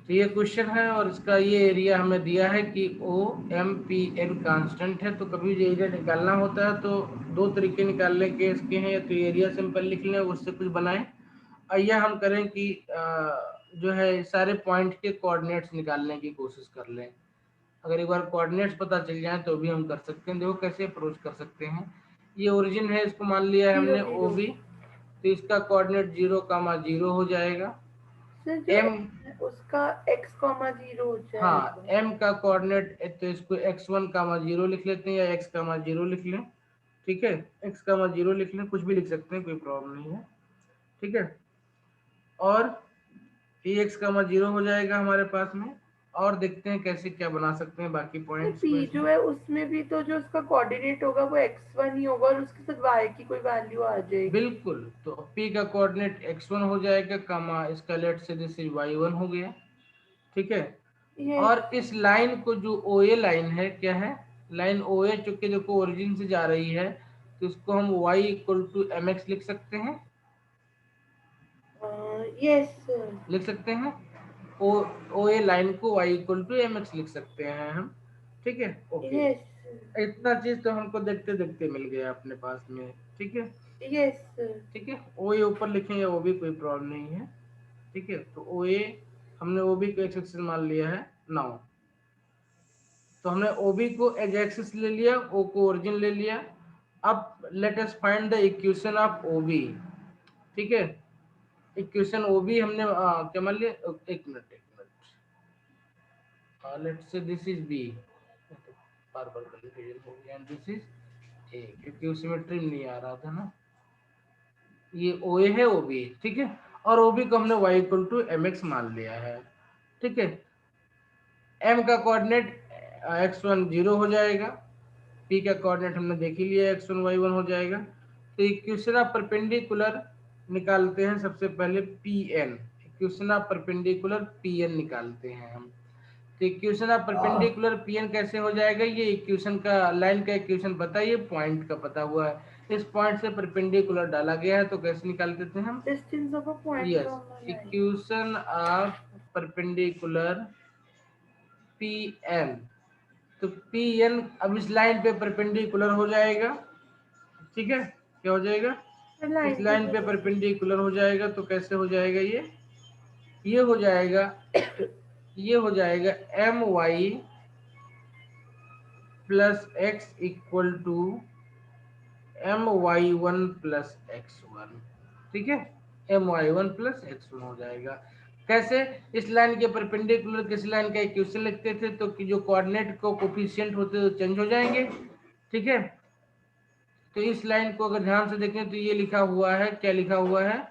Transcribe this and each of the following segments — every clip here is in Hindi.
तो ये क्वेश्चन है और इसका ये एरिया हमें दिया है कि O M P N constant है। तो कभी भी एरिया निकालना होता है तो दो तरीके निकालने के इसके हैं, या तो एरिया सिंपल लिख लें उससे कुछ बनाएं, और या हम करें कि जो है सारे पॉइंट के कोऑर्डिनेट्स निकालने की कोशिश कर लें। अगर एक बार कोऑर्डिनेट्स पता चल जाए तो भी हम कर सकते हैं। देखो कैसे अप्रोच कर सकते हैं। ये ओरिजिन है, इसको मान लिया है जीरो हमने ओ जीरो। बी, तो इसका कोऑर्डिनेट 0, 0 हो जाएगा। सर जो एम, x है उसका x, 0 हो हाँ जाएगा। एम का कोऑर्डिनेट तो इसको x1, 0 लिख लेते हैं या x, 0 लिख लें। ठीक है, x, 0 लिख लें, कुछ भी लिख सकते हैं, कोई प्रॉब्लम नहीं है। ठीक है, और ये x, 0 हो जाएगा हमारे पास में। और देखते हैं कैसे क्या बना सकते हैं बाकी पॉइंट्स p को जो इसमें। है उसमें भी तो जो उसका कोऑर्डिनेट होगा वो x1 ही होगा और उसके साथ y की कोई वैल्यू आ जाएगी। बिल्कुल, तो p का कोऑर्डिनेट x1 हो जाएगा, कामा इसका late say this is y1 हो गया। ठीक है, यस। और इस लाइन को जो ओ ए लाइन है, क्या है, लाइन ओ ए चूंकि देखो ओरिजिन से जा रही है, तो इसको हम y equal to M X लिख सकते हैं। Yes sir. लिख सकते हैं, ओ ओ ए लाइन को y equal to M X लिख सकते हैं हम। ठीक है, ओके। यस इतना चीज तो हमको देखते देखते मिल गया अपने पास में। ठीक है, यस सर। ठीक है, ओ ए ऊपर लिखेंगे वो भी कोई प्रॉब्लम नहीं है। ठीक है, तो ओ ए हमने ओ बी को एक्स एक्सिस मान लिया है नाउ। तो हमने ओ बी को एज एक्सिस ले लिया, ओ को ओरिजिन ले लिया। अब let us find the equation of O B. ठीक है, इक्वेशन ओ बी हमने क्या मान लिया, एक मिनट एक minute, let say this is B, बार बार कंफ्यूजन हो गया, एंड दिस इज ए, क्योंकि उसमें ट्रिम नहीं आ रहा था ना। ये ओ ए है, ओ बी, ठीक है, और ओ बी को हमने y equal to M X मान लिया है। ठीक है, m का कोऑर्डिनेट x1, 0 हो जाएगा, p का कोऑर्डिनेट हमने देख ही लिया x1, y1 हो जाएगा। तो इक्वेशन ऑफ परपेंडिकुलर निकालते हैं सबसे पहले pn, equation of perpendicular pn निकालते हैं हम। तो इक्वेशन ऑफ परपेंडिकुलर pn कैसे हो जाएगा, ये इक्वेशन का लाइन का इक्वेशन पता है, ये पॉइंट का पता हुआ है, इस पॉइंट से परपेंडिकुलर डाला गया है, तो कैसे निकालते थे हम। Distance of a point yes, from a line. Equation of perpendicular pn, तो pn अब इस लाइन पे परपेंडिकुलर हो जाएगा। ठीक है, क्या हो जाएगा, इस लाइन पे लाइन पे पर। परपेंडिकुलर हो जाएगा, तो कैसे हो जाएगा ये हो जाएगा, ये हो जाएगा M Y plus X equal to my1 plus x1। ठीक है, my1 प्लस x1 हो जाएगा। कैसे, इस लाइन के परपेंडिकुलर किस लाइन का इक्वेशन लिखते थे, तो कि जो कोऑर्डिनेट को कोफिशिएंट होते तो चेंज हो जाएंगे। ठीक है, तो इस लाइन को अगर ध्यान से देखें तो ये लिखा हुआ है, क्या लिखा हुआ है,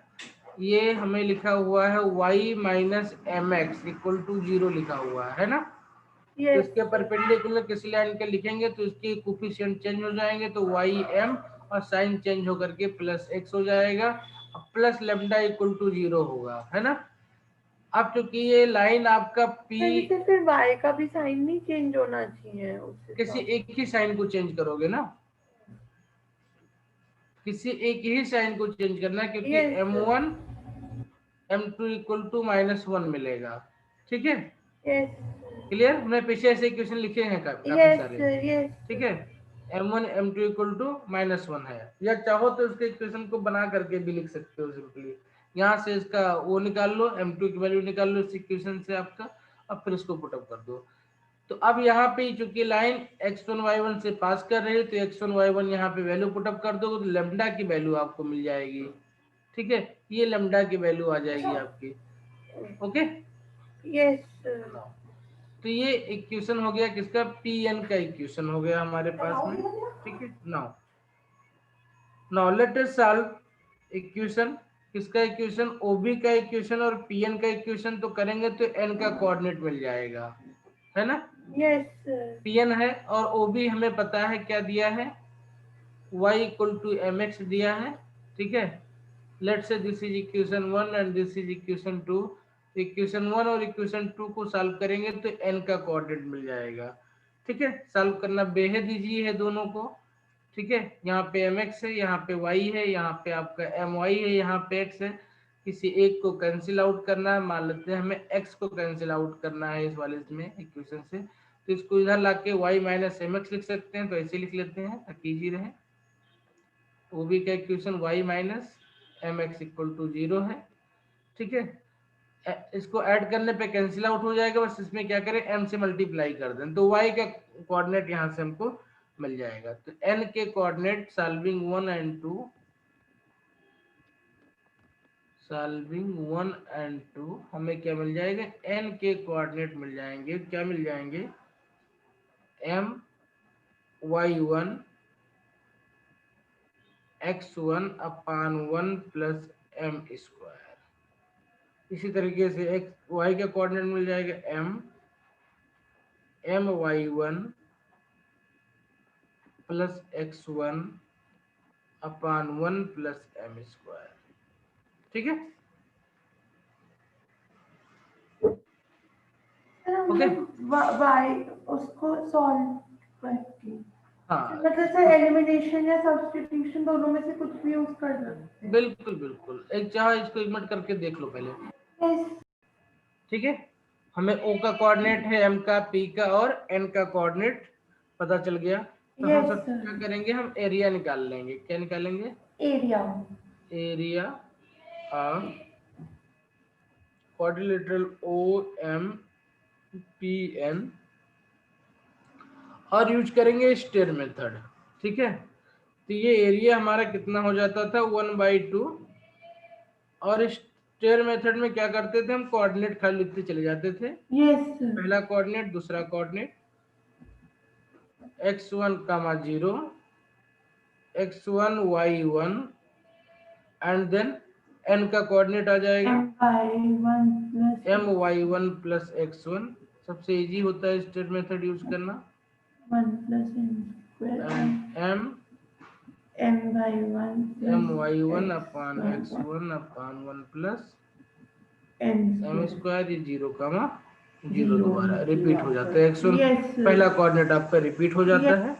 ये हमें लिखा हुआ है y minus M X equal to 0 लिखा हुआ है ना। तो यस इसके सर। परपेंडिकुलर किसी लाइन के लिखेंगे तो इसके कोफिशिएंट चेंज हो जाएंगे, तो वाई एम और साइन चेंज होकर के प्लस एक्स हो जाएगा, प्लस लेमडा इक्वल टू 0 होगा, है ना। अब चूंकि ये लाइन आपका पी, सर लेकिन फिर y का भी साइन नहीं चेंज होना चाहिए उस किसी हिसाब एक ही साइन को चेंज करोगे ना, किसी एक ही साइन को चेंज करना, से। क्योंकि yes sir. m1 m2 equal to -1 मिलेगा। ठीक है, यस क्लियर, हमने पीछे ऐसे इक्वेशन लिखे हैं काफी यस सारे। सर। यस ठीक सर। है, m1 m2 इक्वल टू -1 है, या चाहो तो इसके इक्वेशन को बना करके भी लिख सकते हो सिंपली। यहाँ से इसका वो निकाल लो, m2 की वैल्यू निकाल लो इस इक्वेशन से आपका, अब फिर इसको पुटअप कर दो। तो अब यहाँ पे चूंकि लाइन x1 y1 से पास कर रही है, तो x1 y1 यहाँ पे वैल्यू पुटअप कर दो, तो लेमडा की वैल्यू आपको मिल जाएगी। ठीक है, ये लेमडा की वैल्यू आ जाएगी आपकी। Okay, yes sir. तो ये इक्वेशन हो गया किसका, पी एन का इक्वेशन हो गया हमारे पास में। ठीक है, now now let us solve equation, किसका इक्वेशन, ओबी का इक्वेशन और पीएन का इक्वेशन। तो करेंगे तो एन का कोऑर्डिनेट मिल जाएगा, है ना। Yes sir. पीएन है और ओबी हमें पता है क्या दिया है, y equal to M X दिया है। ठीक है, let say this is equation 1 and this is equation 2। Equation 1 और इक्वेशन 2 को सॉल्व करेंगे तो n का कोऑर्डिनेट मिल जाएगा। ठीक है, सॉल्व करना बेहद इजी है दोनों को। ठीक है, यहाँ पे mx है, यहाँ पे y है, यहाँ पे आपका my है, यहाँ पे x है। किसी एक को कैंसिल आउट करना है, मान लेते हैं हमें x को कैंसिल आउट करना है इस वाले इसमें इक्वेशन से, तो इसको इधर लाके y माइनस एम एक्स लिख सकते हैं, तो ऐसे लिख लेते हैं ताकि इजी रहे। वो भी का equation y minus M X equal to 0 है, ठीक है। इसको ऐड करने पे कैंसिल आउट हो जाएगा, बस इसमें क्या करें m से मल्टीप्लाई कर दें, तो y का कोऑर्डिनेट यहाँ से हमको मिल जाएगा। तो n के coordinate solving 1 and 2, solving 1 and 2 हमें क्या मिल जाएगा, n के कोऑर्डिनेट मिल जाएंगे, क्या मिल जाएंगे, m y1 x1 अपान 1 प्लस m स्क्वायर। इसी तरीके से x y का कोऑर्डिनेट मिल जाएगा m y1 प्लस x1 अपान 1 प्लस m स्क्वायर, ठीक है। ओके, y उसको सॉल्व करके, हाँ मतलब सर एलिमिनेशन या सब्स्टिट्यूशन दोनों में से कुछ भी यूज कर सकते हैं। बिल्कुल बिल्कुल, एक चाहे इसको एक मिनट करके देख लो पहले, यस ठीक है। हमें o का कोऑर्डिनेट है m का, p का और n का कोऑर्डिनेट पता चल गया, तो हम यस सब क्या करेंगे, हम एरिया निकाल लेंगे। क्या निकालेंगे, area area of quadrilateral OMPN और यूज करेंगे स्टेयर मेथड, ठीक है। तो ये एरिया हमारा कितना हो जाता था 1/2, और स्टेयर मेथड में क्या करते थे, हम कोऑर्डिनेट खाली लिखते चले जाते थे। यस पहला कोऑर्डिनेट, दूसरा coordinate, x1, 0, x1 y1 and then n का कोऑर्डिनेट आ जाएगा my1 प्लस x1। सबसे इजी होता है स्टेयर मेथड यूज करना, 1 प्लस m my1 अपान x1 अपान 1 प्लस m स्क्वायर, ये 0, 0 दोबारा रिपीट हो जाता है। x1 पहला कोऑर्डिनेट आपका रिपीट हो जाता है।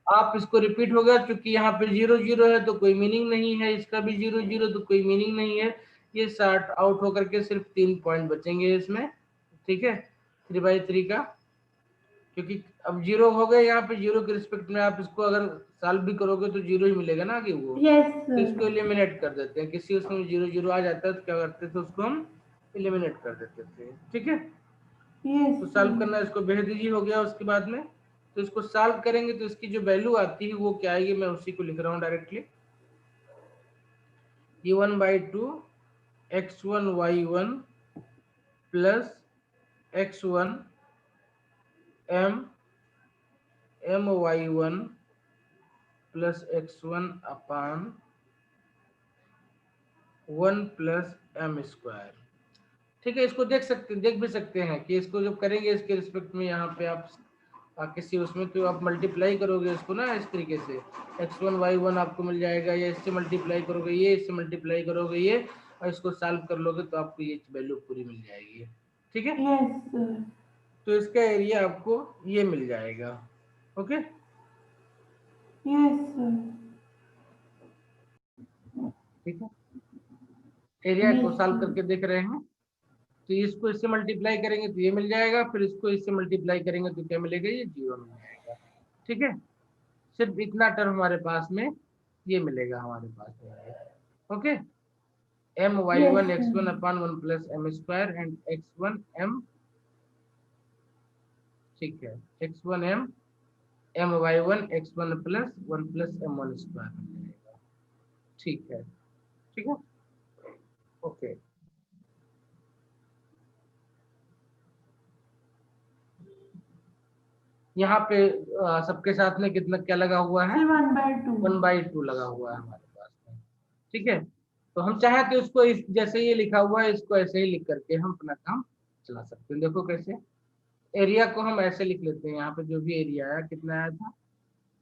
आप इसको रिपीट होगा, क्योंकि यहाँ पे 0 0 है तो कोई मीनिंग नहीं है, इसका भी 0 0 तो कोई मीनिंग नहीं है, ये शॉर्ट आउट होकर के सिर्फ 3 पॉइंट बचेंगे इसमें, ठीक है, 3/3 का, क्योंकि अब 0 हो गए यहाँ पे, 0 के रिस्पेक्ट में आप इसको अगर सॉल्व भी करोगे तो 0 ही मिलेगा ना आगे वो। तो इसको एलिमिनेट कर देते हैं, किसी उसमें 0 0 आ जाता है तो क्या करते थे, उसको हम एलिमिनेट कर देते थे, ठीक है। तो सॉल्व करना इसको बेहद इजी हो गया। उसके बाद में तो इसको सॉल्व करेंगे तो इसकी जो वैल्यू आती है वो क्या आएगी, मैं उसी को लिख रहा हूँ डायरेक्टली, ये 1/2 x1 y1 plus x1 m y1 plus x1 अपान 1 प्लस m स्क्वायर, ठीक है। इसको देख भी सकते हैं कि इसको जब करेंगे इसके रिस्पेक्ट में, यहाँ पे आप किसी उसमें तो आप मल्टीप्लाई करोगे इसको ना, इस तरीके से x1 y1 आपको मिल जाएगा, या इससे मल्टीप्लाई करोगे ये, इससे मल्टीप्लाई करोगे ये, और इसको सॉल्व कर लोगे तो आपको ये वैल्यू पूरी मिल जाएगी, ठीक है। तो इसका एरिया आपको ये मिल जाएगा, ओके। ठीक है, एरिया को सॉल्व करके देख रहे हैं, तो इसको इससे मल्टीप्लाई करेंगे तो ये मिल जाएगा, फिर इसको इससे मल्टीप्लाई करेंगे तो क्या मिलेगा, ये 0 मिल जाएगा, ठीक है। सिर्फ इतना टर्म हमारे पास में ये मिलेगा हमारे पास में, ओके। m y1 x1 अपान 1 plus m square and x1 m, ठीक है, x1 m y1 x1 plus 1 plus m1 square मिल जाएगा, ठीक है, ठीक है, ओके। यहाँ पे सबके साथ में कितना क्या लगा हुआ है, 1/2 लगा हुआ है हमारे पास में, ठीक है। तो हम चाहे तो इसको जैसे ये लिखा हुआ है इसको ऐसे ही लिख करके हम अपना काम चला सकते हैं। देखो कैसे, एरिया को हम ऐसे लिख लेते हैं, यहाँ पे जो भी एरिया आया कितना आया था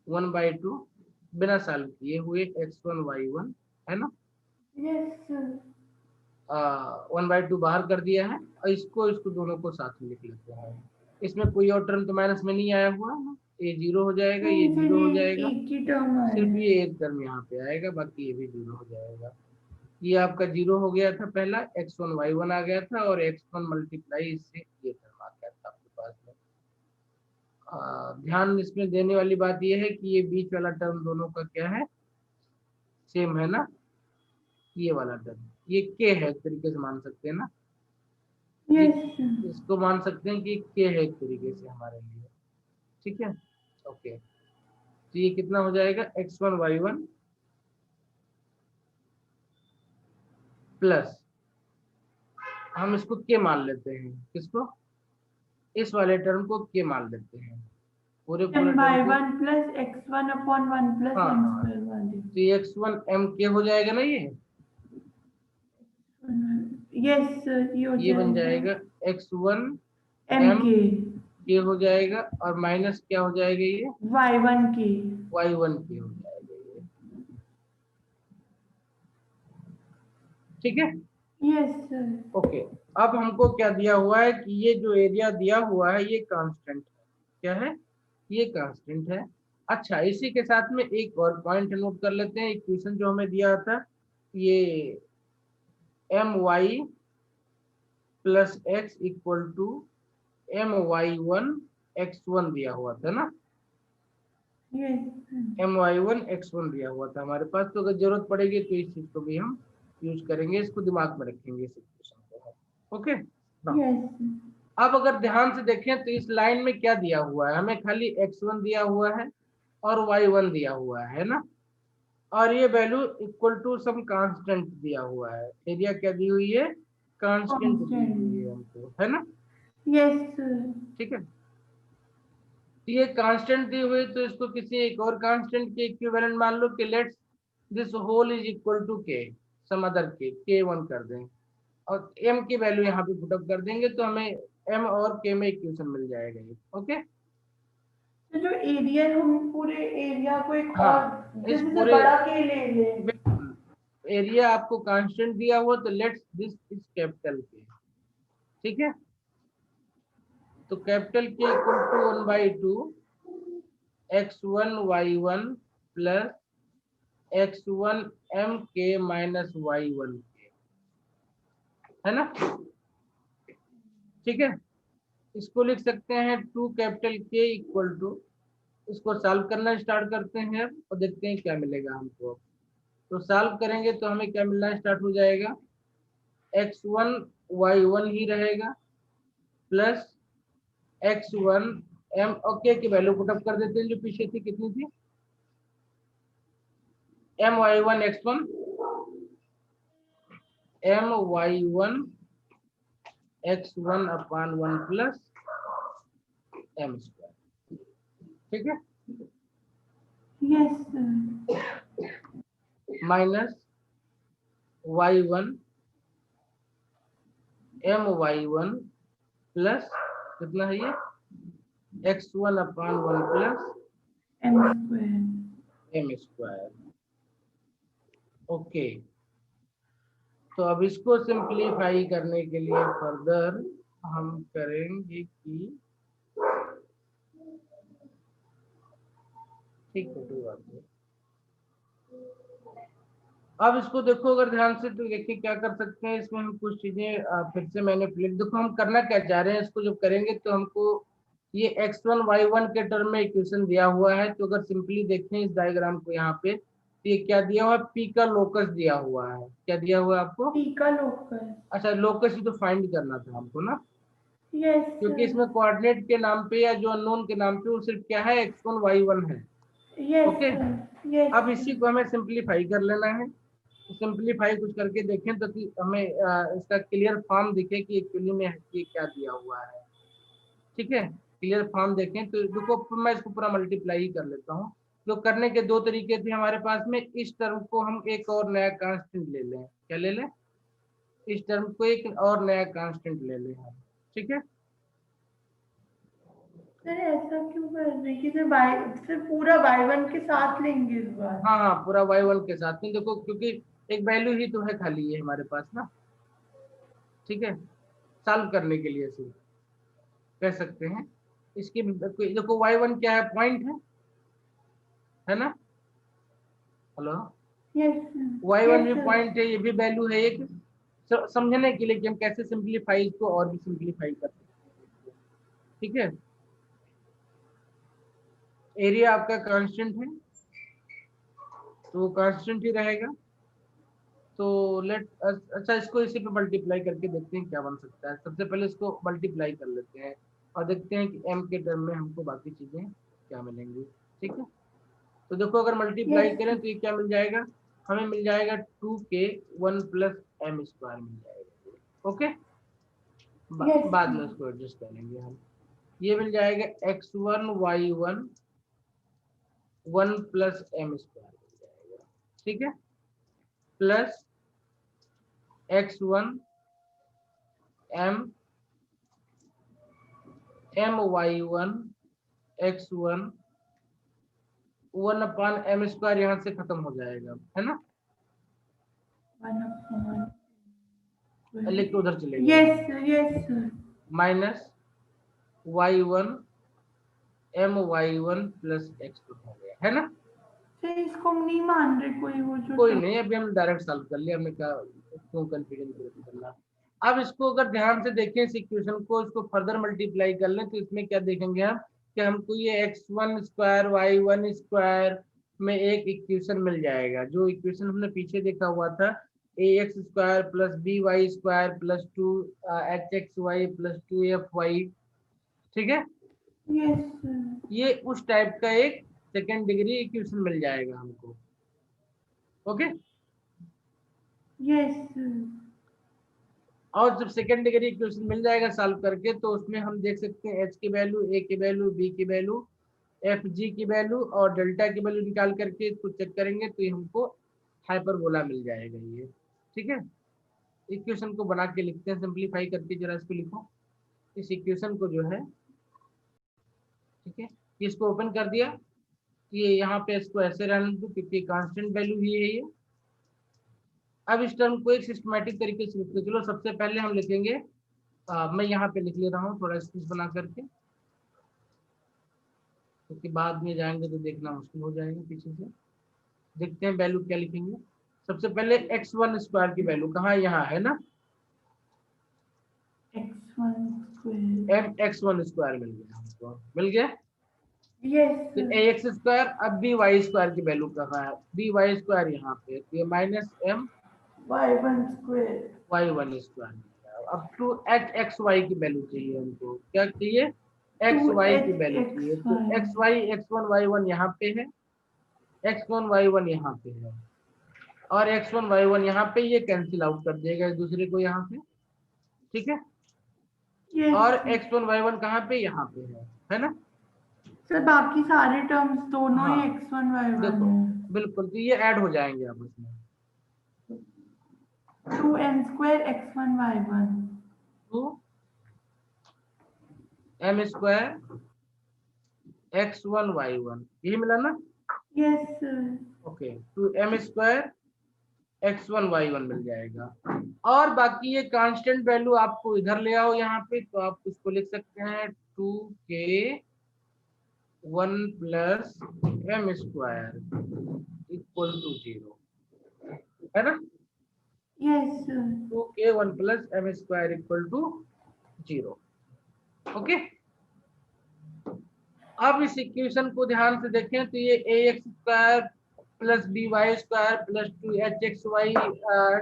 1/2, बिना सॉल्व किए हुए x1 y1 है ना, 1/2 बाहर कर दिया है, और इसको दोनों को साथ में लिख लेते हैं। इसमें कोई और टर्म तो माइनस में नहीं आया हुआ है, ये 0 हो जाएगा, ये 0 हो जाएगा, सिर्फ ये एक टर्म यहाँ पे आएगा, बाकी ये भी 0 हो जाएगा, ये आपका 0 हो गया था पहला, x1 y1 आ गया था और x1 मल्टीप्लाई इससे ये टर्म आ गया था आपके पास में। ध्यान इसमें देने वाली बात ये है कि ये बीच वाला टर्म दोनों का क्या है, सेम है ना, ये वाला टर्म, ये के है, एक तरीके से मान सकते हैं ना, ये यस इसको मान सकते हैं कि के है एक तरीके से हमारे लिए, ठीक है। ओके, तो ये कितना हो जाएगा, x1 y1 प्लस, हम इसको के मान लेते हैं, किसको, इस वाले टर्म को के मान लेते हैं, पूरे एम पूरे टर्म बाई को। One plus x1 upon one plus हाँ एम हाँ, स्क्वायर वाली। तो ये x1 m के हो जाएगा ना, यस सर, ये हो ये बन जाएगा जाएगा x1 एम m के के हो जाएगा, और माइनस क्या हो जाएगा, ये y1 के। y1 के हो जाएगा ये, ठीक है। Yes sir. ओके, अब हमको क्या दिया हुआ है कि ये जो एरिया दिया हुआ है ये कांस्टेंट है, क्या है, ये कांस्टेंट है। अच्छा, इसी के साथ में एक और पॉइंट नोट कर लेते हैं, इक्वेशन जो हमें दिया था, ये my plus x equal to my1 x1 दिया हुआ था ना, यस my1 x1 दिया हुआ था हमारे पास, तो अगर जरूरत पड़ेगी तो इस चीज को भी हम यूज करेंगे, इसको दिमाग में रखेंगे इस इक्वेशन को। ओके, यस अब अगर ध्यान से देखें तो इस लाइन में क्या दिया हुआ है, हमें खाली x1 दिया हुआ है और y1 दिया हुआ है ना, और ये value equal to some constant दिया हुआ है, एरिया क्या दी हुई है, कांस्टेंट दी हुई है हमको, है ना, यस सर। ठीक है। तो ये कांस्टेंट दी हुई, तो इसको किसी एक और कांस्टेंट के इक्विवेलेंट मान लो कि let's this whole is equal to K, some other के 1 कर दें, और m की वैल्यू यहाँ पे पुट अप कर देंगे, तो हमें m और k में इक्वेशन मिल जाएगा ये, ओके। तो जो एरिया है, हम पूरे एरिया को एक और हाँ, इस जैसे पूरे, बड़ा के ले लें। बिल्कुल, एरिया आपको कांस्टेंट दिया हुआ, तो लेट्स दिस इज कैपिटल के, ठीक है। तो capital K equal to 1/2 x1 y1 plus x1 m K minus y1 K, है ना, ठीक है। इसको लिख सकते हैं 2 कैपिटल के इक्वल टू, इसको सॉल्व करना स्टार्ट करते हैं और देखते हैं क्या मिलेगा हमको। तो सॉल्व करेंगे तो हमें क्या मिलना स्टार्ट हो जाएगा, x1 y1 ही रहेगा प्लस x1 m, ओके की वैल्यू पुटअप कर देते हैं जो पीछे थी, कितनी थी, my1 x1 my1 x1 upon 1 plus m square, ठीक है, yes sir. Minus y1 my1 plus कितना है ये, x1 upon 1 plus M square. m square, okay. तो अब इसको सिंप्लीफाई करने के लिए फर्दर हम करेंगे कि, ठीक है, कोई बात नहीं। अब इसको देखो अगर ध्यान से, तो देखिए क्या कर सकते हैं इसमें हम, कुछ चीजें फिर से मैंने प्लेट, देखो हम करना क्या चाह रहे हैं, इसको जब करेंगे तो हमको ये x1 y1 के टर्म में इक्वेशन दिया हुआ है, तो अगर सिंपली देखें इस डायग्राम को यहाँ पे, तो ये क्या दिया हुआ है, पी का लोकस दिया हुआ है, क्या दिया हुआ है आपको, पी का लोकस। अच्छा लोकस ही तो फाइंड करना था हमको ना, यस क्योंकि सर। इसमें कोऑर्डिनेट के नाम पे या जो अननोन के नाम पे वो सिर्फ क्या है, x1 y1 है, यस ओके। सर। यस अब इसी को हमें सिंप्लीफाई कर लेना है, सिंप्लीफाई कुछ करके देखें तो कि हमें इसका क्लियर फॉर्म दिखे कि एक्चुअली में ये क्या दिया हुआ है, ठीक है। क्लियर फॉर्म देखें तो देखो, मैं इसको पूरा मल्टीप्लाई ही कर लेता हूँ। तो करने के दो तरीके थे हमारे पास में, इस टर्म को हम एक और नया कांस्टेंट ले लें, क्या ले लें, इस टर्म को एक और नया कांस्टेंट ले लें हम, ठीक है। सर ऐसा क्यों कर रहे हैं कि सिर्फ पूरा y1 के साथ लेंगे इस बार। हाँ हाँ, पूरा y1 के साथ में देखो, क्योंकि एक वैल्यू ही तो है खाली ये हमारे पास ना, ठीक है, सॉल्व करने के लिए सिर्फ कह सकते हैं। इसकी देखो y1 क्या है, पॉइंट है ना, हेलो, y1 भी पॉइंट है, ये भी वैल्यू है एक, समझने के लिए कि हम कैसे सिंप्लीफाई इसको और भी सिंप्लीफाई कर सकते हैं। ठीक है, एरिया आपका कांस्टेंट है तो वो कांस्टेंट ही रहेगा। तो लेट, अच्छा इसको इसी पे मल्टीप्लाई करके देखते हैं क्या बन सकता है। सबसे पहले इसको मल्टीप्लाई कर लेते हैं और देखते हैं कि m के टर्म में हमको बाकी चीजें क्या मिलेंगी। ठीक है, तो देखो अगर मल्टीप्लाई करें तो ये क्या मिल जाएगा, हमें मिल जाएगा 2k 1 प्लस m स्क्वायर मिल जाएगा। ओके, बाद में उसको एडजस्ट करेंगे हम। ये मिल जाएगा x1 y1 1 plus m square मिल जाएगा। ठीक है, plus x1 m y1 x1 1 अपान m स्क्वायर यहाँ से खत्म हो जाएगा, है ना, लिख के उधर चलेगा। Minus y1 my1 plus x2 हो गया, है ना। इसको नहीं मान रहे कोई, वो जो कोई नहीं, अभी हम डायरेक्ट सॉल्व कर लिया, हमें क्या क्यों कंफ्यूजन करना। अब इसको अगर ध्यान से देखें इस इक्वेशन को, इसको फर्दर मल्टीप्लाई कर लें तो इसमें क्या देखेंगे हम कि हमको ये x1 स्क्वायर y1 स्क्वायर में एक इक्वेशन मिल जाएगा, जो इक्वेशन हमने पीछे देखा हुआ था, ax square plus by square plus 2hxy plus 2fy। ठीक है, ये उस टाइप का एक सेकेंड डिग्री इक्वेशन मिल जाएगा हमको। ओके, और जब सेकेंड डिग्री इक्वेशन मिल जाएगा सॉल्व करके तो उसमें हम देख सकते हैं h की वैल्यू, a की वैल्यू, b की वैल्यू, एफ जी की वैल्यू और डेल्टा की वैल्यू निकाल करके इसको चेक करेंगे तो ये हमको हाइपरबोला मिल जाएगा ये। ठीक है, इक्वेशन को बना के लिखते हैं, सिंप्लीफाई करके जरा इसको लिखो इस इक्वेशन को जो है। ठीक है, इसको ओपन कर दिया, ये यहाँ पे इसको ऐसे रहने दो क्योंकि कांस्टेंट वैल्यू ही है ये। अब इस टर्म को एक सिस्टमैटिक तरीके से लिखते चलो। सबसे पहले हम लिखेंगे, मैं यहाँ पे लिख ले रहा हूँ थोड़ा स्पेस बना करके, क्योंकि बाद में जाएंगे तो देखना मुश्किल हो जाएगा पीछे से। देखते हैं वैल्यू क्या लिखेंगे। सबसे पहले x1 स्क्वायर की वैल्यू कहाँ, यहाँ है ना, x1 स्क्वायर मिल गया हमको, मिल गया। तो ax स्क्वायर, अब by स्क्वायर की वैल्यू कहाँ है, by स्क्वायर यहाँ पे, तो ये माइनस m y1 स्क्वायर। अब टू hxy की वैल्यू चाहिए हमको, क्या चाहिए, xy की वैल्यू चाहिए। तो xy x1 y1 यहाँ पे है, x1 y1 यहाँ पे है और x1 y1 यहाँ पे, ये कैंसिल आउट कर देगा एक दूसरे को यहाँ पे। ठीक है, और x1 y1 कहाँ पे, यहाँ पे है ना सर, बाकी सारे टर्म्स दोनों हाँ, ही x1 y1 देखो है। बिल्कुल, तो ये ऐड हो जाएंगे आपस में, 2m स्क्वायर x1 y1 तो m स्क्वायर x1 y1 यही मिला ना। Yes sir. ओके, तो m स्क्वायर x1 y1 मिल जाएगा। और बाकी ये कांस्टेंट वैल्यू आपको इधर ले आओ यहाँ पे, तो आप इसको लिख सकते हैं 2k 1 plus m square equal to 0, है ना। Yes sir. 2k 1 plus m square equal to 0। Okay, अब इस इक्वेशन को ध्यान से देखें तो ये ax square plus by square plus 2hxy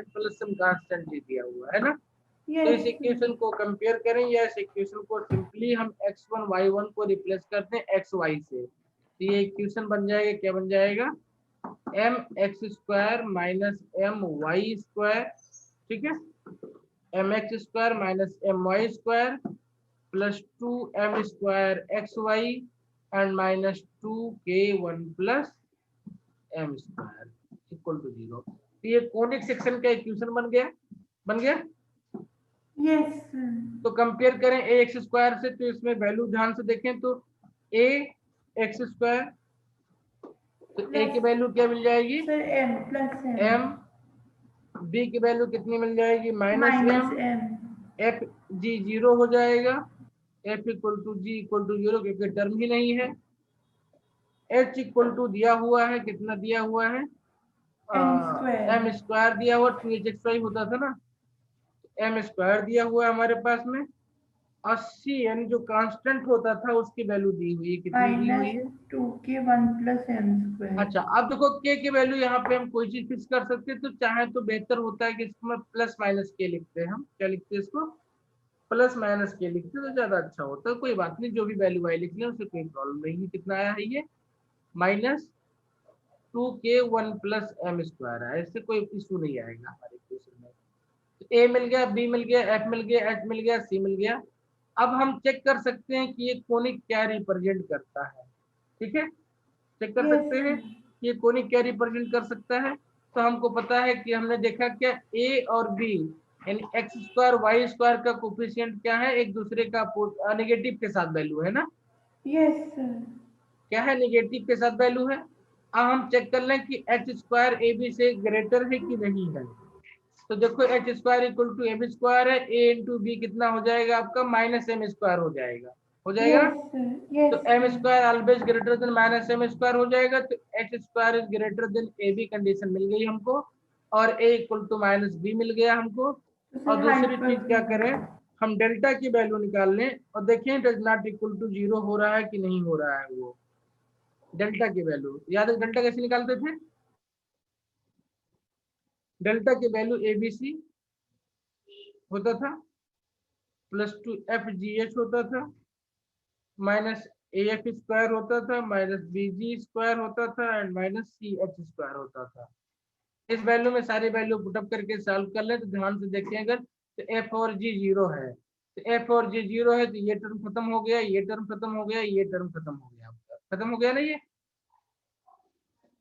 प्लस सम कांस्टेंट दिया हुआ है ना। तो इस इक्वेशन को कंपेयर करें या इस इक्वेशन को सिंपली हम x1 y1 को रिप्लेस करते हैं xy से, तो ये इक्वेशन बन जाएगा, क्या बन जाएगा, mx square minus my square, ठीक है, mx square minus my square plus 2m square xy and minus 2k1 plus m square equal to 0। तो ये कोनिक सेक्शन का इक्वेशन बन गया, बन गया। यस। तो कंपेयर करें ए एक्स स्क्वायर से, तो इसमें वैल्यू ध्यान से देखें तो ए एक्स स्क्वायर, तो ए की वैल्यू क्या मिल जाएगी, m प्लस m, बी की वैल्यू कितनी मिल जाएगी, माइनस m, एफ जी 0 हो जाएगा, F equal to G equal to 0 क्योंकि टर्म ही नहीं है। एच इक्वल टू दिया हुआ है, कितना दिया हुआ है एम स्क्वायर दिया हुआ 2hxy होता था ना, एम स्क्वायर दिया हुआ है हमारे पास में, और सी यानी जो कांस्टेंट होता था उसकी वैल्यू दी हुई है, कितनी दी हुई है? -2k1 + m²। अच्छा, अब देखो के की वैल्यू यहाँ पे हम कोई चीज फिक्स कर सकते हैं, तो चाहे तो बेहतर होता है कि इसको मैं प्लस माइनस के लिखते हैं, हम क्या लिखते हैं इसको, प्लस माइनस के लिखते हैं तो ज्यादा अच्छा होता है। कोई बात नहीं, जो भी वैल्यू आई लिख लें उससे कोई प्रॉब्लम नहीं है। कितना आया है ये, -2k1 + m² है, इससे कोई इशू नहीं आएगा हमारे इक्वेशन में। तो ए मिल गया, बी मिल गया, एफ मिल गया, एच मिल गया, सी मिल गया। अब हम चेक कर सकते हैं कि ये कोनिक क्या रिप्रेजेंट करता है। ठीक है, चेक कर सकते हैं कि ये कोनिक क्या रिप्रेजेंट कर सकता है। तो हमको पता है कि हमने देखा क्या, ए और बी यानी x² y² का कोफिशिएंट क्या है, एक दूसरे का नेगेटिव के साथ वैल्यू है ना। Yes sir. क्या है, नेगेटिव के साथ वैल्यू है। अब हम चेक कर लें कि h² ab से ग्रेटर है कि नहीं है। तो देखो h² = ab² है, a × b कितना हो जाएगा आपका, -m² हो जाएगा, हो जाएगा। तो m² always greater than -m² हो जाएगा, तो h² is greater than ab condition मिल गई हमको, और a = -b मिल गया हमको। और दूसरी चीज क्या करें, हम डेल्टा की वैल्यू निकाल लें और देखें डज नॉट इक्वल टू 0 हो रहा है कि नहीं हो रहा है। वो डेल्टा की वैल्यू याद है, डेल्टा कैसे निकालते थे, डेल्टा की वैल्यू abc होता था +2 fgh होता था, -af² होता था, -bg² होता था, एंड -ch² होता था। इस वैल्यू में सारी वैल्यू पुटअप करके सॉल्व कर ले तो ध्यान से देखें, अगर तो f और g 0 है, तो f और g 0 है तो ये टर्म खत्म हो गया, ये टर्म खत्म हो गया, ये टर्म खत्म हो गया, खत्म हो गया ना,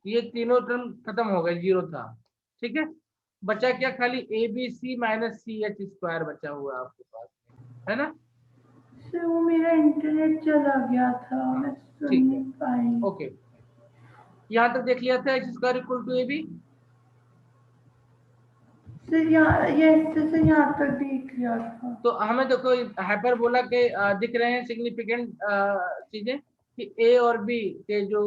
ये तीनों टर्म खत्म हो गए, 0 था। ठीक है, बचा क्या, खाली abc -ch² बचा हुआ आपके पास में, है ना। सर वो मेरा इंटरनेट चला गया था, मैं सुन ठीक नहीं है, पाई। ओके, यहाँ तक देख लिया था x² = ab। सर यहाँ सर यहाँ तक देख लिया था। तो हमें देखो हाइपरबोला के दिख रहे हैं सिग्निफिकेंट चीजें कि ए और बी के जो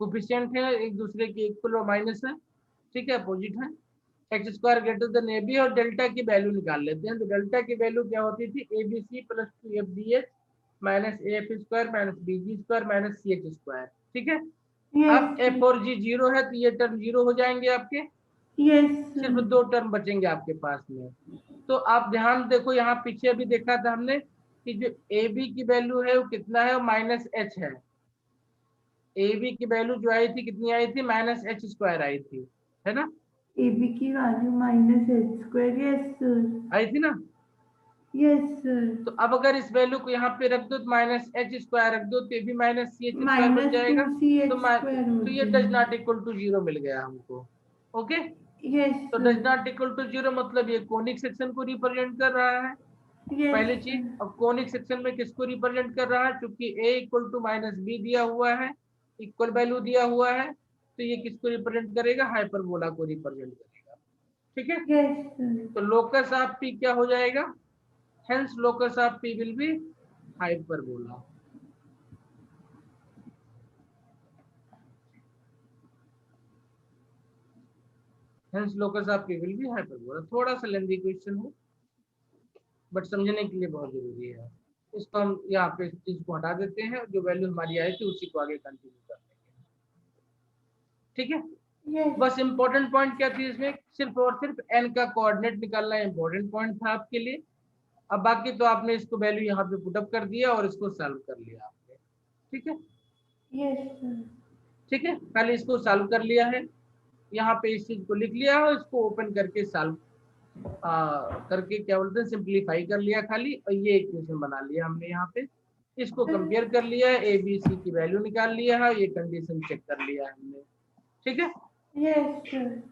कोफिशिएंट है एक दूसरे के इक्वल और माइनस है, ठीक है, अपोजिट है। x² greater than A B, और डेल्टा की वैल्यू निकाल लेते हैं। तो डेल्टा की वैल्यू क्या होती थी, abc + 2fdh -af² -bg² -ch²। ठीक है, अब f और g 0 है तो ये टर्म 0 हो जाएंगे आपके, सिर्फ 2 टर्म बचेंगे आपके पास में। तो आप ध्यान देखो, यहाँ पीछे अभी देखा था हमने कि जो ए बी की वैल्यू है वो कितना है, वो -h है। ए बी की वैल्यू जो आई थी कितनी आई थी, -h² आई थी, है ना, AB की वैल्यू -h², यस सर। आई थी ना। Yes sir. तो अब अगर इस वैल्यू को यहाँ पे रख दो तो -h² रख दो तो ये भी -ch² बन जाएगा। -2ch² हो तो ये डज जाएगा। नॉट इक्वल टू 0 मिल गया हमको। ओके, यस तो sir. Does not equal to 0 मतलब ये कोनिक सेक्शन को रिप्रेजेंट कर रहा है, यस पहली चीज। सर। अब कोनिक सेक्शन में किसको रिप्रेजेंट कर रहा है, क्योंकि a = -b दिया हुआ है, इक्वल वैल्यू दिया हुआ है, तो ये किसको रिप्रेजेंट करेगा, हाइपरबोला को रिप्रेजेंट करेगा। ठीक है, यस सर। तो लोकस ऑफ p क्या हो जाएगा, hence locus of p will be hyperbola. Hence locus of p will be hyperbola. थोड़ा सा लेंदी क्वेश्चन है बट समझने के लिए बहुत जरूरी है। इसको हम यहाँ पे इस चीज को हटा देते हैं, जो वैल्यू हमारी आई थी उसी को आगे कंटिन्यू कर देंगे। ठीक है, यस। बस इंपॉर्टेंट पॉइंट क्या थी इसमें, सिर्फ और सिर्फ n का कोऑर्डिनेट निकालना इंपॉर्टेंट पॉइंट था आपके लिए। अब बाकी तो आपने इसको वैल्यू यहाँ पे पुटअप कर दिया और इसको सॉल्व कर लिया आपने। ठीक है, यस सर। ठीक है, खाली इसको सॉल्व कर लिया है, यहाँ पे इस चीज को लिख लिया है, इसको ओपन करके सॉल्व करके क्या बोलते हैं, सिंप्लीफाई कर लिया खाली, और ये इक्वेशन बना लिया हमने यहाँ पे। इसको कंपेयर कर लिया है, ए बी सी की वैल्यू निकाल लिया है, ये कंडीशन चेक कर लिया है हमने। ठीक है, यस सर।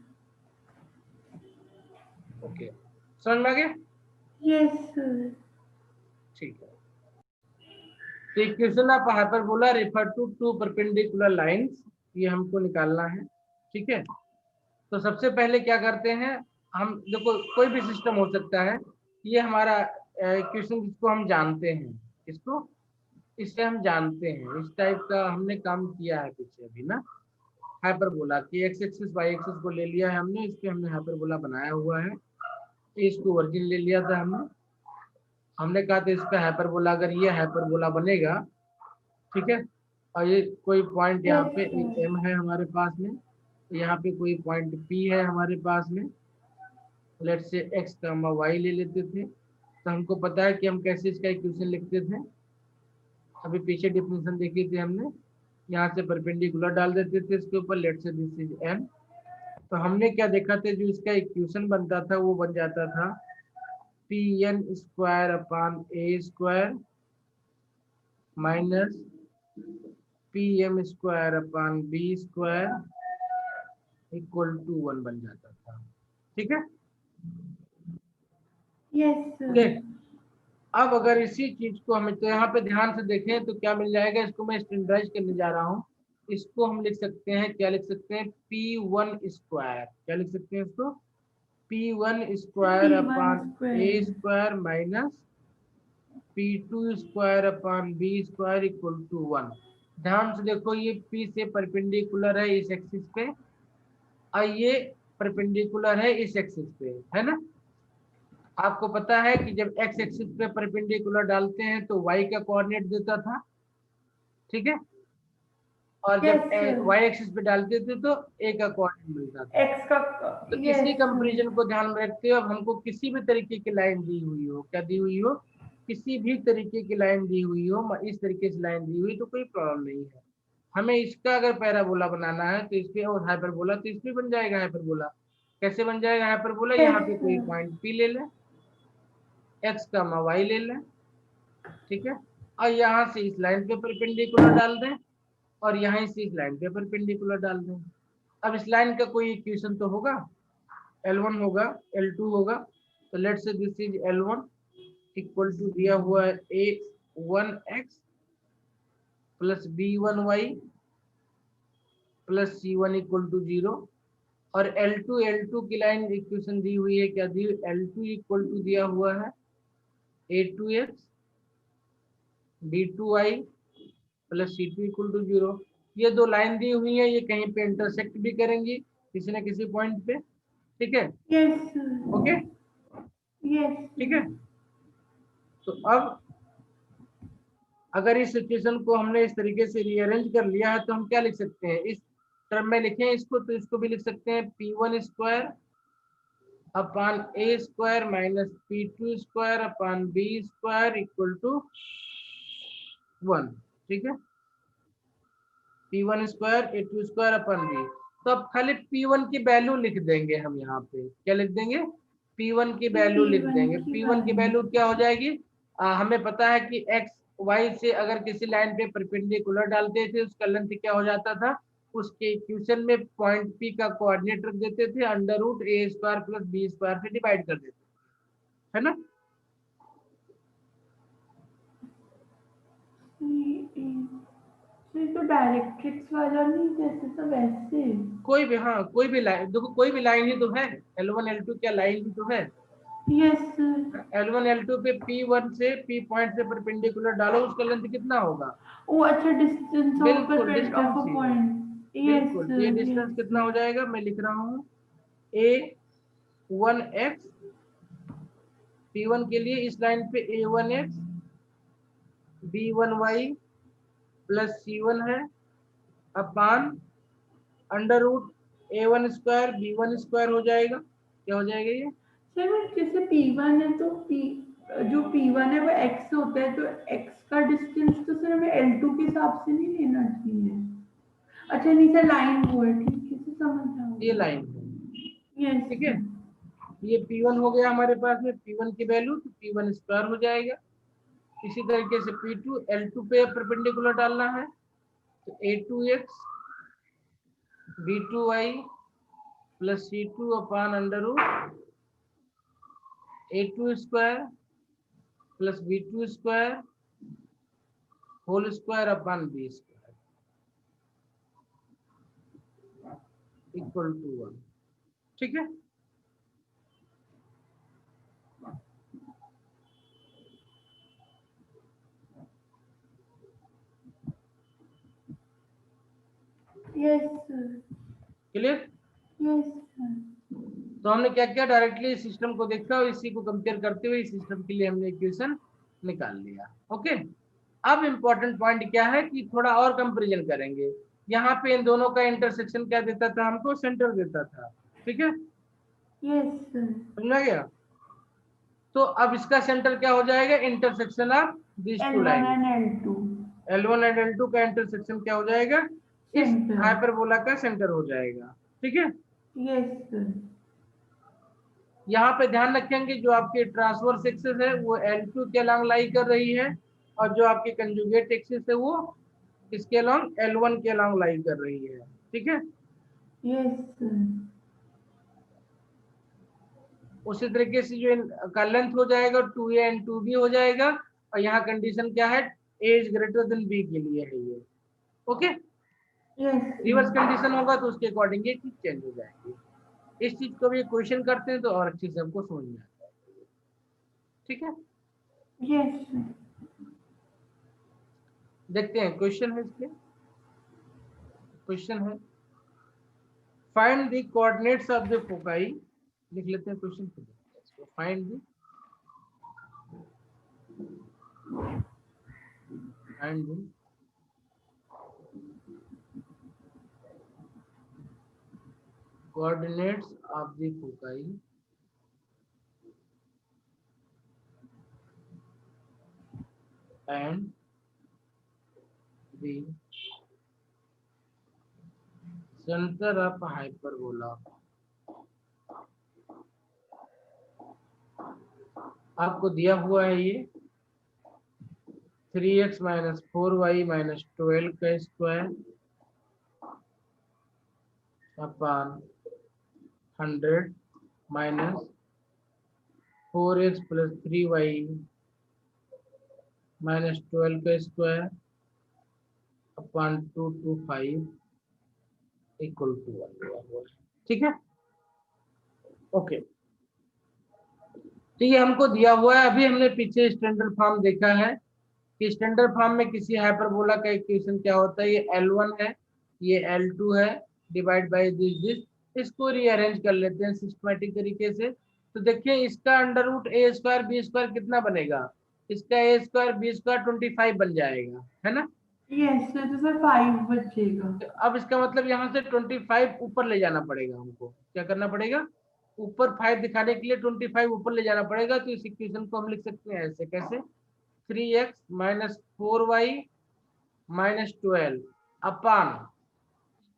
ओके, समझ में आ गया। Yes sir. ठीक है, तो equation of hyperbola refer to two perpendicular lines, ये हमको निकालना है। ठीक है, तो सबसे पहले क्या करते हैं हम, देखो कोई भी सिस्टम हो सकता है, ये हमारा इक्वेशन जिसको हम जानते हैं, इसको इससे हम जानते हैं, इस टाइप का हमने काम किया है पीछे अभी ना। हाइपरबोला की एक्स एक्सिस वाई एक्सिस को ले लिया है हमने, इस पे हमने हाइपरबोला बनाया हुआ है। इसको ओरिजिन ले लिया था हमने कहा था इस पे हाइपरबोला, अगर ये हाइपरबोला बनेगा, ठीक है, और ये कोई पॉइंट यहाँ यस पे सर। एम है हमारे पास में, यहाँ पे कोई पॉइंट पी है हमारे पास में, लेट से एक्स का वाई ले लेते थे, तो हमको पता है कि हम कैसे इसका इक्वेशन लिखते थे। अभी पीछे डिफिनेशन देखी थी हमने, यहाँ से परपेंडिकुलर डाल देते थे इसके ऊपर, late say this is an. तो हमने क्या देखा था, जो इसका इक्वेशन बनता था वो बन जाता था P N square upon A square minus P M square upon B square equal to 1 बन जाता था। ठीक है, यस ओके। सर। अब अगर इसी चीज को हमें, तो यहाँ पे ध्यान से देखें तो क्या मिल जाएगा, इसको मैं स्टैंडर्डाइज करने जा रहा हूँ। इसको हम लिख सकते हैं, क्या लिख सकते हैं, P1 स्क्वायर, क्या लिख सकते हैं इसको, P1 square P1 upon A square. Square minus P2 square upon B square equal to 1। ध्यान से देखो, ये P से परपेंडिकुलर है इस एक्सिस पे, और ये परपेंडिकुलर है इस एक्सिस पे, है ना। आपको पता है कि जब एक्स एक्सिस पे परपेंडिकुलर डालते हैं तो वाई का कोऑर्डिनेट देता था, ठीक है, और Yes, जब sir. वाई एक्सिस पे डालते थे तो ए का कोऑर्डिनेट मिलता था। X का तो इसी yes, sir. कंपैरिजन को ध्यान में रखते हुए अब हमको किसी भी तरीके की लाइन दी हुई हो, क्या दी हुई हो, किसी भी तरीके की लाइन दी हुई हो, इस तरीके से लाइन दी हुई तो कोई प्रॉब्लम नहीं है। हमें इसका अगर पैराबोला बनाना है तो इस पे, और हाइपरबोला तो इस पे बन जाएगा हाइपरबोला। कैसे बन जाएगा हाइपरबोला, यहाँ Yes, पे कोई sir. पॉइंट पी ले लें, एक्स का वाई ले लें, ठीक है, और यहाँ से इस लाइन पे परपेंडिकुलर डाल दें, और यहाँ से इस लाइन पे परपेंडिकुलर डाल दें। अब इस लाइन का कोई इक्वेशन तो होगा, L1 होगा, L2 होगा, तो late say this is L1 equal to दिया हुआ है A1x plus B1y plus C1 equal to 0, और L2 की लाइन इक्वेशन दी हुई है, क्या दी, L2 इक्वल टू दिया हुआ है A2x B2y plus C2 equal to 0। ये दो लाइन दी हुई है, ये कहीं पे इंटरसेक्ट भी करेंगी किसी न किसी पॉइंट पे, ठीक है, Yes, sir. ओके, Yes, ठीक है। sir. तो अब अगर इस सिचुएशन को हमने इस तरीके से रीअरेंज कर लिया है तो हम क्या लिख सकते हैं, इस टर्म में लिखें इसको, तो इसको भी लिख सकते हैं P1 square upon A square minus P2 square upon B square equal to 1, ठीक है, P1 square A2 square upon B. तो अब खाली P1 की वैल्यू लिख देंगे हम, यहाँ पे क्या लिख देंगे, P1 की वैल्यू लिख P1 देंगे। की P1 की value. वैल्यू क्या हो जाएगी, हमें पता है कि x y से अगर किसी लाइन पे परपेंडिकुलर डालते थे उसका लेंथ क्या हो जाता था, उसके इक्वेशन में पॉइंट P का कोऑर्डिनेट रख देते थे, अंडर रूट ए स्क्वायर प्लस बी स्क्वायर से डिवाइड कर देते, है ना। ये तो डायरेक्ट्रिक्स वाला नहीं, जैसे तो वैसे। कोई भी, हाँ कोई भी लाइन देखो, कोई भी लाइन ही तो है, L1 L2 क्या लाइन ही तो है। Yes, sir. L1 L2 पे P1 से P पॉइंट से परपेंडिकुलर डालो, उसका लेंथ कितना होगा, Oh, अच्छा, distance of बिल्कुल डिस्टेंस a ही है, point. Yes, बिल्कुल। तो sir. ये Yes, डिस्टेंस कितना sir. हो जाएगा, मैं लिख रहा हूँ A1x, P1 के लिए इस लाइन पे A1x B1y प्लस C1 है upon under root A1 square B1 square हो जाएगा, क्या हो जाएगा ये, सर जैसे P1 है तो जो P1 है वो x होता है, तो x का डिस्टेंस तो सर हमें L2 के हिसाब से नहीं लेना चाहिए। अच्छा नहीं सर, लाइन वो है, ठीक है सर, समझ ये जाओगे। लाइन है, यस ठीक है। सर। ये P1 हो गया हमारे पास में, P1 की वैल्यू तो P1 स्क्वायर हो जाएगा। इसी तरीके से P2 L2 पे परपेंडिकुलर डालना है, तो A2x B2y plus C2 upon under root A2 square plus B2 square whole square upon B square equal to 1, ठीक है। Yes sir. क्लियर? यस तो हमने क्या किया, डायरेक्टली सिस्टम को देखा और इसी को कंपेयर करते हुए सिस्टम के लिए हमने इक्वेशन निकाल लिया। ओके, अब इम्पोर्टेंट पॉइंट क्या है कि थोड़ा और कंपैरिजन करेंगे। यहाँ पे इन दोनों का इंटरसेक्शन क्या देता था हमको, सेंटर देता था। ठीक है, यस समझ गया? तो अब इसका सेंटर क्या हो जाएगा, intersection of this two L1 line, and L2 L1 and L2 का इंटरसेक्शन क्या हो जाएगा, इस सेंटर। हाइपरबोला का सेंटर हो जाएगा। ठीक है, यस यहाँ पे ध्यान रखेंगे जो आपकी ट्रांसवर्स एक्सिस है वो L2 के अलॉन्ग लाई कर रही है, और जो आपकी कंजुगेट एक्सिस है वो इसके अलॉन्ग L1 के अलॉन्ग लाई कर रही है। ठीक है, यस उसी तरीके से जो का लेंथ हो जाएगा 2a एंड 2b हो जाएगा, और यहाँ कंडीशन क्या है, a is greater then b के लिए है ये। ओके, यस रिवर्स कंडीशन होगा तो उसके अकॉर्डिंग ये चीज चेंज हो जाएगी। इस चीज को भी क्वेश्चन करते हैं तो और अच्छे से हमको समझ में आता है। ठीक है, यस देखते हैं क्वेश्चन है इसके। क्वेश्चन है find the coordinates of the foci, लिख लेते हैं क्वेश्चन को। Find the coordinates of the foci and the center of hyperbola। आपको दिया हुआ है ये 3x माइनस 4y माइनस 12 का square upon 100 minus 4x plus 3y minus 12 का स्क्वायर अपॉन 225 इक्वल टू 1। ठीक है, ओके, तो ये हमको दिया हुआ है। अभी हमने पीछे स्टैंडर्ड फॉर्म देखा है कि स्टैंडर्ड फॉर्म में किसी हाइपरबोला का इक्वेशन क्या होता है, ये L1 है, ये L2 है, डिवाइड बाय दिस। इसको रीअरेंज कर लेते हैं सिस्टमैटिक तरीके से। तो देखिए इसका अंडर रूट ए स्क्वायर बी स्क्वायर कितना बनेगा, इसका ए स्क्वायर बी स्क्वायर 25 बन जाएगा, है ना? यस तो सर 5 बचेगा। तो अब इसका मतलब यहाँ से 25 ऊपर ले जाना पड़ेगा हमको। क्या करना पड़ेगा, ऊपर 5 दिखाने के लिए 25 ऊपर ले जाना पड़ेगा। तो इस इक्वेशन को हम लिख सकते हैं ऐसे, कैसे, 3x minus 4y minus 12 upon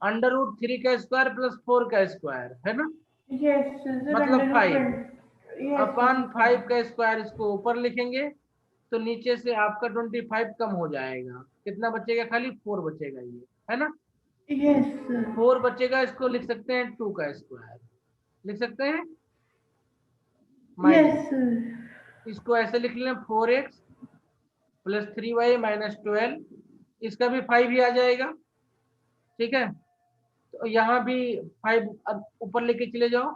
under root 3 का स्क्वायर प्लस 4 का स्क्वायर, है ना? यस सर मतलब अंडर 5 20 यस अपान 5 का स्क्वायर, इसको ऊपर लिखेंगे तो नीचे से आपका 25 कम हो जाएगा। कितना बचेगा, खाली 4 बचेगा ये, है ना? यस सर 4 बचेगा, इसको लिख सकते हैं 2 का स्क्वायर, लिख सकते हैं माइनस, यस सर इसको ऐसे लिख लें 4x प्लस 3y माइनस 12, इसका भी 5 ही आ जाएगा। ठीक है, तो यहाँ भी 5 ऊपर लेके चले जाओ,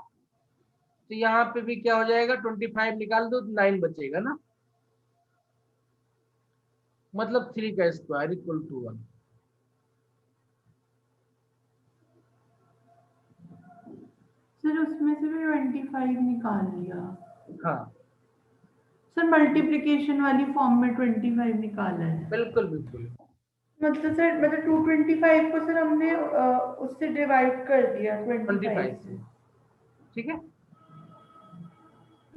तो यहाँ पे भी क्या हो जाएगा, 25 निकाल दो 9 बचेगा ना, मतलब 3 का स्क्वायर इक्वल टू 1। सर उसमें से भी 25 निकाल लिया। हाँ सर मल्टीप्लिकेशन वाली फॉर्म में 25 निकाला है। बिल्कुल बिल्कुल, मतलब सर मतलब 225 को सर हमने उससे डिवाइड कर दिया 25 25 से। से। ठीक है,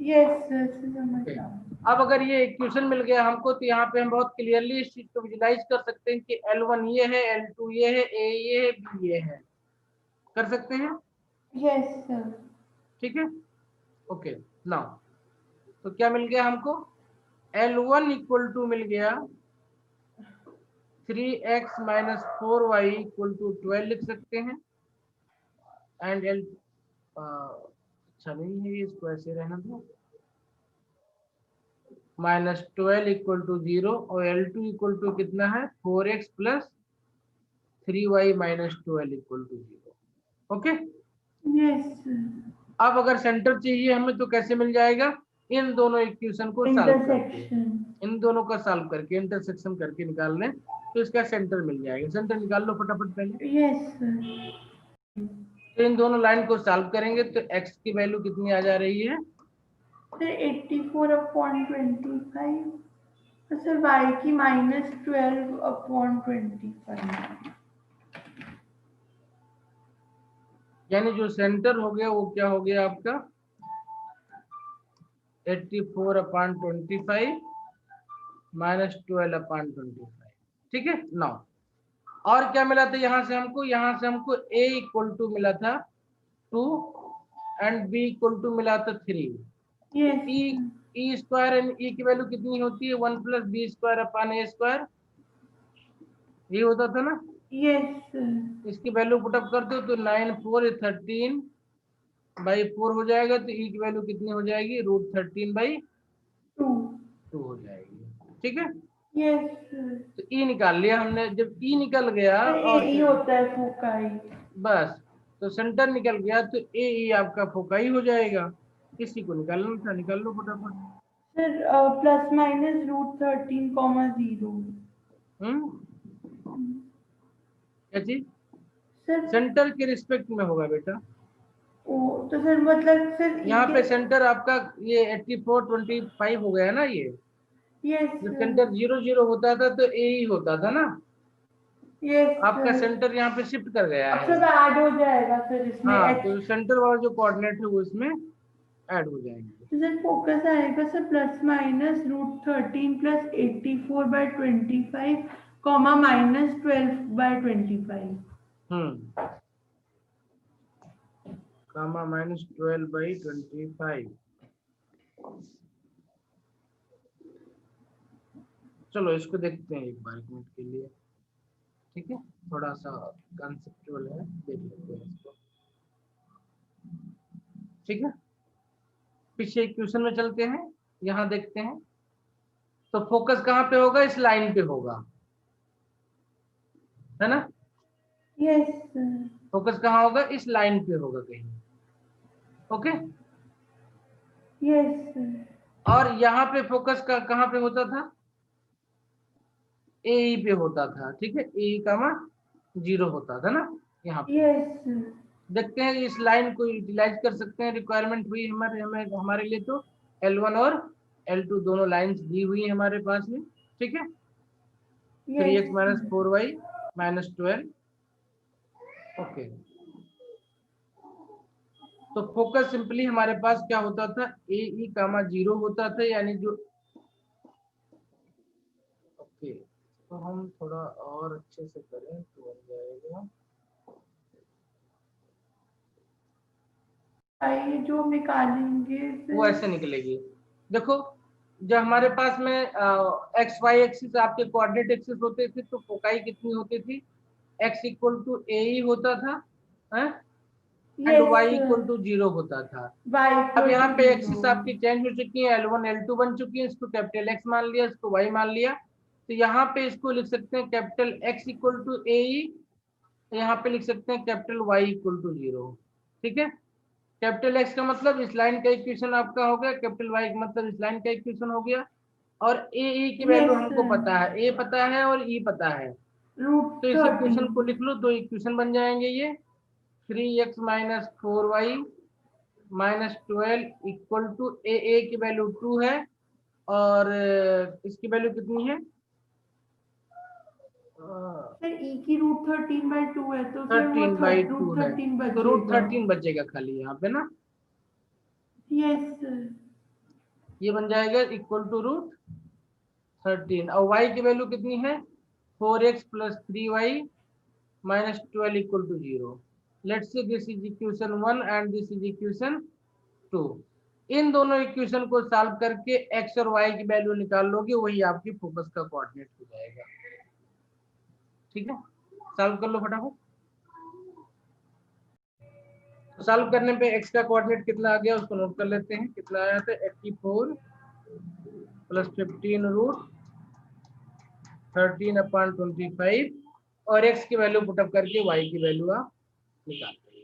यस सर समझ okay। गया। अब अगर ये इक्वेशन मिल गया हमको तो यहाँ पे हम बहुत क्लियरली इस चीज को विजुलाइज कर सकते हैं कि L1 ये है, L2 ये है, A ये है, B ये है, कर सकते हैं। यस सर ठीक है, ओके, नाउ तो क्या मिल गया हमको, L1 इक्वल टू मिल गया 3x minus 4y equal to 12 लिख सकते हैं। एंड L अच्छा नहीं है ये, इसको ऐसे रहना दो, माइनस 12 इक्वल टू 0, और L2 इक्वल टू कितना है 4x plus 3y minus 12 equal to 0। Okay, yes sir अब अगर सेंटर चाहिए हमें तो कैसे मिल जाएगा, इन दोनों इक्वेशन को सॉल्व करके, इंटरसेक्शन। इन दोनों का सॉल्व करके इंटरसेक्शन करके निकाल लें तो इसका सेंटर मिल जाएगा। सेंटर निकाल लो फटाफट पहले। यस सर तो इन दोनों लाइन को सॉल्व करेंगे तो x की वैल्यू कितनी आ जा रही है? सर 84/25। सर y की -12/25। यानी जो सेंटर हो गया वो क्या हो गया आपका 84/25 -12/25। ठीक है ना। और क्या मिला था यहाँ से हमको a इक्वल टू मिला था 2 एंड b इक्वल टू मिला था 3। Yes e square and e की वैल्यू कितनी होती है 1 + b² / a²। ये होता था ना। यस इसकी वैल्यू पुटअप करते हो तो 9 4 13/4 हो जाएगा। तो e की वैल्यू कितनी हो जाएगी √13/2 2। हो जाएगी। ठीक है। यस तो e निकाल लिया हमने। जब e निकल गया और ए होता है फोकाई। बस तो सेंटर निकल गया तो ए आपका फोकाई हो जाएगा। इसी को निकालना था, निकाल लो फटाफट। सर ±√13,0। क्या चीज सर सेंटर के रिस्पेक्ट में होगा बेटा। ओ तो सर मतलब सर यहाँ पे सेंटर आपका ये 84/25 हो गया ना। ये यस जब सेंटर 0 0 होता था तो ए ही होता था ना। यस आपका सेंटर यहाँ पे शिफ्ट कर गया अब है। सब ऐड हो जाएगा सर इसमें हाँ H। तो सेंटर वाला जो कोऑर्डिनेट है वो इसमें ऐड हो जाएंगे। तो सर फोकस आएगा सर ±√13 + 84/25 -12/25। कामा -12/25। चलो इसको देखते हैं एक बार, 1 मिनट के लिए। ठीक है, थोड़ा सा कंसेप्चुअल है, देख लेते हैं इसको। ठीक है, पीछे इक्वेशन में चलते हैं, यहाँ देखते हैं। तो फोकस कहाँ पे होगा? इस लाइन पे होगा, है ना। यस फोकस कहाँ होगा? इस लाइन पे होगा कहीं। ओके। यस और यहाँ पे फोकस का कहाँ पे होता था? ए पे होता था। ठीक है, ए कामा 0 होता था ना यहाँ पे। यस देखते हैं इस लाइन को यूटिलाइज कर सकते हैं। रिक्वायरमेंट हुई हमारे लिए तो L1 और L2 दोनों लाइंस दी हुई है हमारे पास में। ठीक है, 3x - 4y - 12। ओके, तो फोकस सिंपली हमारे पास क्या होता था? ए कामा 0 होता था, यानी जो ओके। तो हम थोड़ा और अच्छे से करें तो बन जाएगा। आइए जो निकालेंगे वो ऐसे निकलेगी। देखो, जब हमारे पास में एक्स वाई एक्सिस आपके कोऑर्डिनेट एक्सिस होते थे तो फोकाई कितनी होती थी? x इक्वल टू ए ही होता था, एंड y इक्वल टू 0 होता था। अब यहाँ पे एक्सिस आपकी चेंज हो चुकी है, L1 L2 बन चुकी है। इसको कैपिटल X मान लिया, इसको y मान लिया। तो यहाँ पे इसको लिख सकते हैं कैपिटल X इक्वल टू ए, यहाँ पे लिख सकते हैं कैपिटल Y इक्वल टू 0। ठीक है, कैपिटल X का मतलब इस लाइन का इक्वेशन आपका हो गया, कैपिटल Y का मतलब इस लाइन का इक्वेशन हो गया। और ए की वैल्यू हमको पता है, ए पता है और ई पता है। तो इस इक्वेशन को लिख लो, दो इक्वेशन बन जाएंगे ये। 3x - 4y - 12 इक्वल टू ए की वैल्यू 2 है और इसकी वैल्यू कितनी है? सर ई की √13/2 है तो सर वो 13/2 है, √13 तो बचेगा। √13 बचेगा खाली यहाँ पे ना। यस ये बन जाएगा इक्वल टू √13 और y की वैल्यू कितनी है? 4x + 3y - 12 equal to 0। Let's say this is equation 1 and this is equation 2। इन दोनों इक्वेशन को सॉल्व करके x और y की वैल्यू निकाल लोगे, वही आपकी फोकस का कोऑर्डिनेट हो जाएगा। ठीक है, सॉल्व कर लो फटाफट। तो सॉल्व करने पे x का कोऑर्डिनेट कितना आ गया उसको नोट कर लेते हैं। कितना आया था? 84 + 15 √13/25 और x की वैल्यू पुटअप करके y की वैल्यू आप निकाल लीजिए।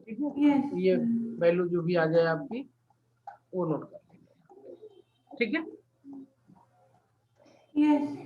ठीक है, ये वैल्यू जो भी आ जाए आपकी वो नोट कर लीजिए। ठीक है, यस